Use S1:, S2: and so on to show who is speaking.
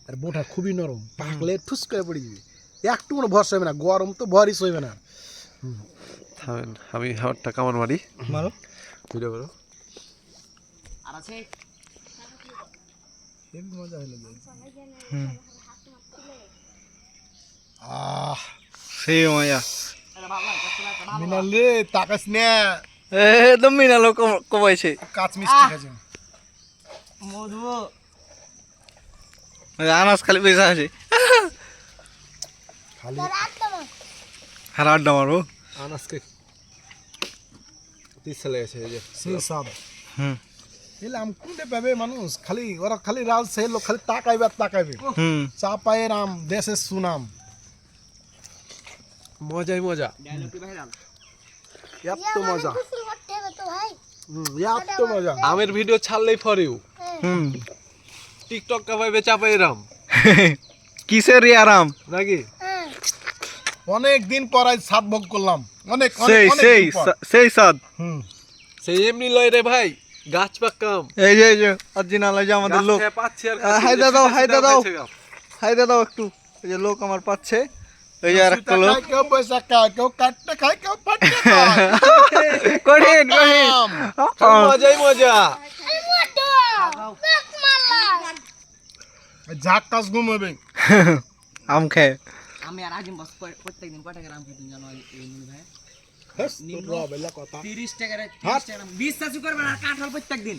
S1: আর বোটা খুবই নরম, পাকলে ঠুস করে পড়ে যাবে, একটু কোনো ভরসা হবে না, গরম তো ভরই সইবে না।
S2: থামেন, আমি হাওয়ারটা কামান মারি।
S1: মারো
S2: ভিডিও করো।
S3: আর আছে
S1: হেবি মজা হলো যে।
S4: সেই মজা
S3: এটা ভালো লাগে কষ্ট লাগে ভালো
S1: মিনাল রে তাকাস না,
S4: একদম মিনালো কমাইছে
S1: কাঁচ মিষ্টি খাচ্ছে।
S3: মধু
S4: আনাজ খালি বেজা আছে
S1: খালি
S4: আর আড্ডা মারবো
S2: আনাজকে তিসে লেগেছে এই যে।
S1: সেই সব
S4: হুম
S1: এলে আম কোনটা পাবে মানুষ, খালি ওরা খালি রাজ সেই লোক খালি তাকাইবে আর তাকাইবে।
S4: হুম
S1: চাপায়ের আম দেশের সুনাম,
S2: মজাই মজা।
S3: ডায়লগ কি ভাইরাল
S1: এত মজা, এত মজা।
S2: আমের ভিডিও ছাড়লেই ফর ইউ।
S4: হুম
S2: টিকটক কা ভাই বেচাপে এরাম
S4: কিসের আরাম
S2: নাকি?
S1: অনেক দিন পর আজ সাত ভোগ করলাম, অনেক
S4: সেই
S1: অনেক
S4: সেই
S1: দিন পর।
S4: সেই সাদ
S1: হুম
S2: সেই এমনি লয় রে ভাই, গাছ পাকাম।
S4: এই যে অরিজিনাল এই যে আমাদের লোক
S2: পাচ্ছে আর
S4: হাই দাদাও হাই দাদাও হাই দাদাও একটু এই যে লোক আমার পাচ্ছে এই যে আরেকটা
S1: সুতা
S4: লোক
S1: খায়, কেউ পয়সা খায়, কেউ কাটতে খায়, কেউ পাটতে খায়।
S4: কঠিন কঠিন
S1: আম।
S2: মজাই মজা।
S1: ঝাক কাজ ঘুমাবে।
S4: আম খায়
S3: আমি আর আজিম বস প্রত্যেকদিন কত টাকা আম খেতেন জানো এই নুন ভাই
S1: হ্যাঁ, তোর রব এলা কথা।
S3: 30 টাকা 30 টাকা বিশ্বাসই করবে না কাঁঠাল প্রত্যেকদিন